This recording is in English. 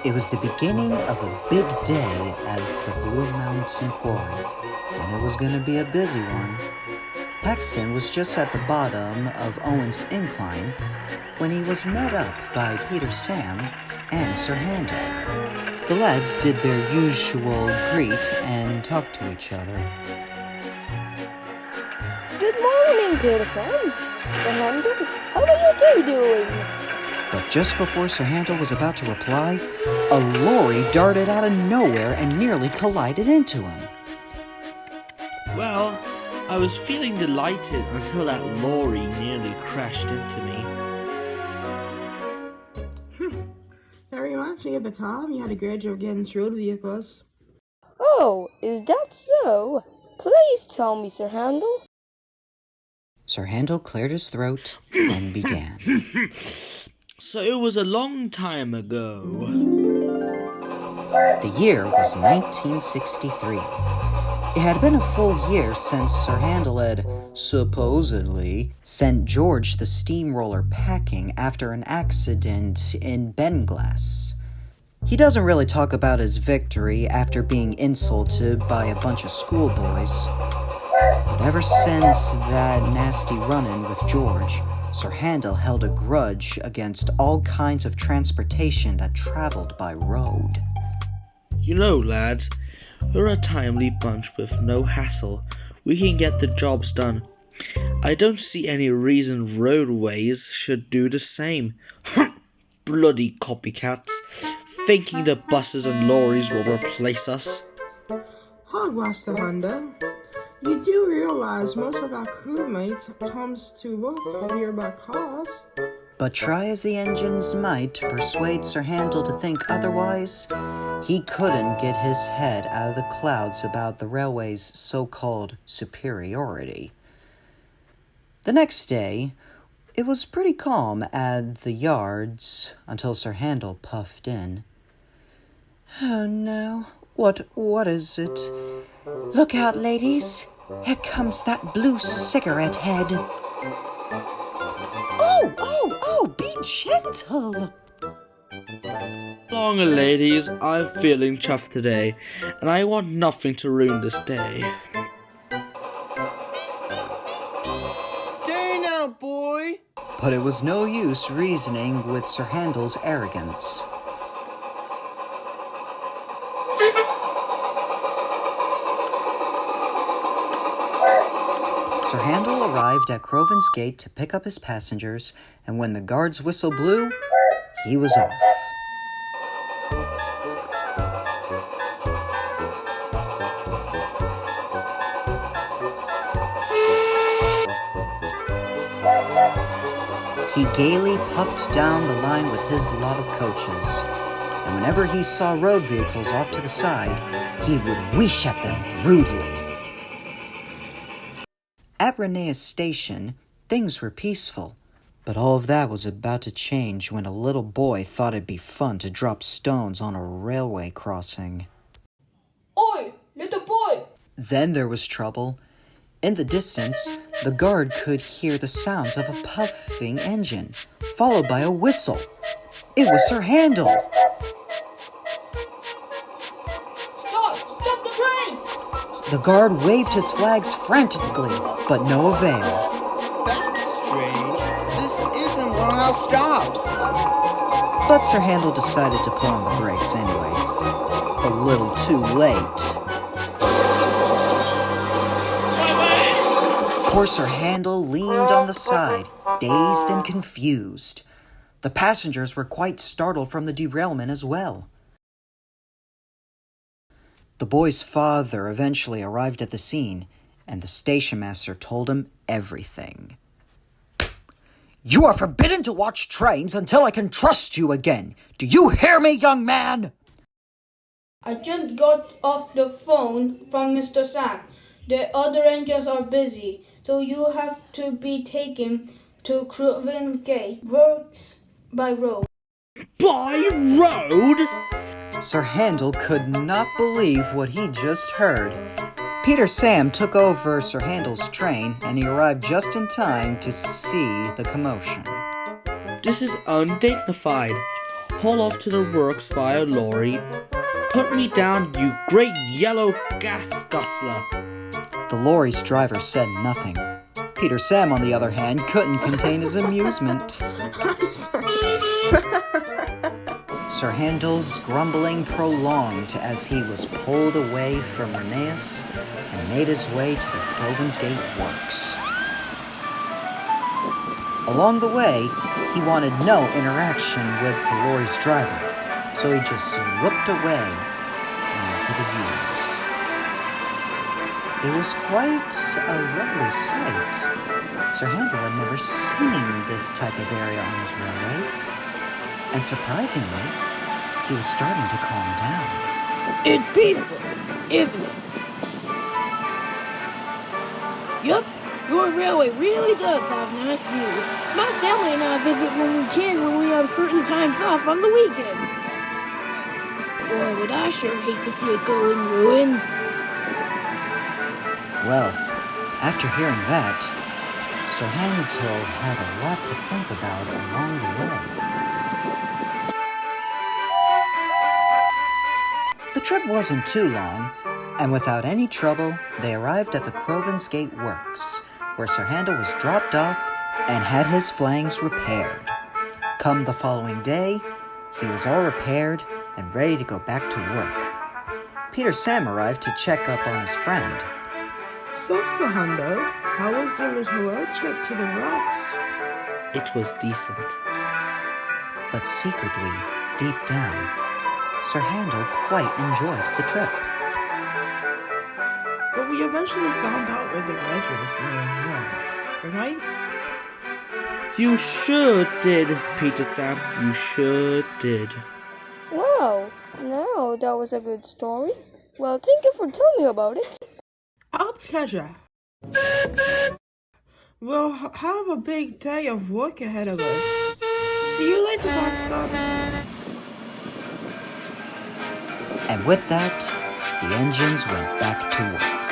It was the beginning of a big day at the Blue Mountain Quarry, and it was going to be a busy one. Paxton was just at the bottom of Owen's incline when he was met up by Peter Sam and Sir Handel. The lads did their usual greet and talk to each other. Good morning, Peter Sam. Sir Handel, how are you two doing? But just before Sir Handel was about to reply, a lorry darted out of nowhere and nearly collided into him. Well, I was feeling delighted until that lorry nearly crashed into me. That reminds me of the time you had a grudge over getting road vehicles. Oh, is that so? Please tell me, Sir Handel. Sir Handel cleared his throat and began. So it was a long time ago. The year was 1963. It had been a full year since Sir Handel had, supposedly, sent George the steamroller packing after an accident in Benglass. He doesn't really talk about his victory after being insulted by a bunch of schoolboys. But ever since that nasty run-in with George, Sir Handel held a grudge against all kinds of transportation that traveled by road. You know, lads, we're a timely bunch with no hassle. We can get the jobs done. I don't see any reason roadways should do the same. Bloody copycats, thinking the buses and lorries will replace us. Hogwash, Sir Handel. You do realize most of our crewmates comes to work here by cars. But try as the engines might to persuade Sir Handel to think otherwise, he couldn't get his head out of the clouds about the railway's so-called superiority. The next day, it was pretty calm at the yards until Sir Handel puffed in. Oh no, what is it? Look out, ladies. Here comes that blue cigarette head. Oh, be gentle. Long ladies, I'm feeling chuffed today, and I want nothing to ruin this day. Stay now, boy. But it was no use reasoning with Sir Handel's arrogance. Sir Handel arrived at Croven's gate to pick up his passengers, and when the guard's whistle blew, he was off. He gaily puffed down the line with his lot of coaches, and whenever he saw road vehicles off to the side, he would wheesh at them rudely. At Renea's station, things were peaceful, but all of that was about to change when a little boy thought it'd be fun to drop stones on a railway crossing. Oi, little boy! Then there was trouble. In the distance, the guard could hear the sounds of a puffing engine, followed by a whistle. It was Sir Handel. Stop the train! The guard waved his flags frantically, but no avail. That's strange. This isn't one of our stops. But Sir Handel decided to put on the brakes anyway. A little too late. Poor Sir Handel leaned on the side, dazed and confused. The passengers were quite startled from the derailment as well. The boy's father eventually arrived at the scene, and the station master told him everything. You are forbidden to watch trains until I can trust you again. Do you hear me, young man? I just got off the phone from Mr. Sam. The other rangers are busy, so you have to be taken to Croven Gate, roads by road. By road? Sir Handel could not believe what he just heard. Peter Sam took over Sir Handel's train, and he arrived just in time to see the commotion. This is undignified. Haul off to the works via lorry. Put me down, you great yellow gas guzzler. The lorry's driver said nothing. Peter Sam, on the other hand, couldn't contain his amusement. Sir Handel's grumbling prolonged as he was pulled away from Reneus and made his way to the Crovansgate Works. Along the way, he wanted no interaction with the lorry's driver, so he just looked away into the views. It was quite a lovely sight. Sir Handel had never seen this type of area on his railways, and surprisingly, he was starting to calm down. It's peaceful, isn't it? Yup, your railway really does have nice views. My family and I visit when we can when we have certain times off on the weekends. Boy, would I sure hate to see it go in ruins. Well, after hearing that, Sir Handel had a lot to think about along the way. The trip wasn't too long, and without any trouble, they arrived at the Crovansgate Works, where Sir Handel was dropped off and had his flanks repaired. Come the following day, he was all repaired and ready to go back to work. Peter Sam arrived to check up on his friend. So, Sir Handel, how was your little road trip to the rocks? It was decent. But secretly, deep down, Sir Handel quite enjoyed the trip. But we eventually found out where the grudge was going, right? You sure did, Peter Sam. You sure did. Wow, now that was a good story. Well, thank you for telling me about it. Our pleasure. We'll have a big day of work ahead of us. See you later, Rockstar. And with that, the engines went back to work.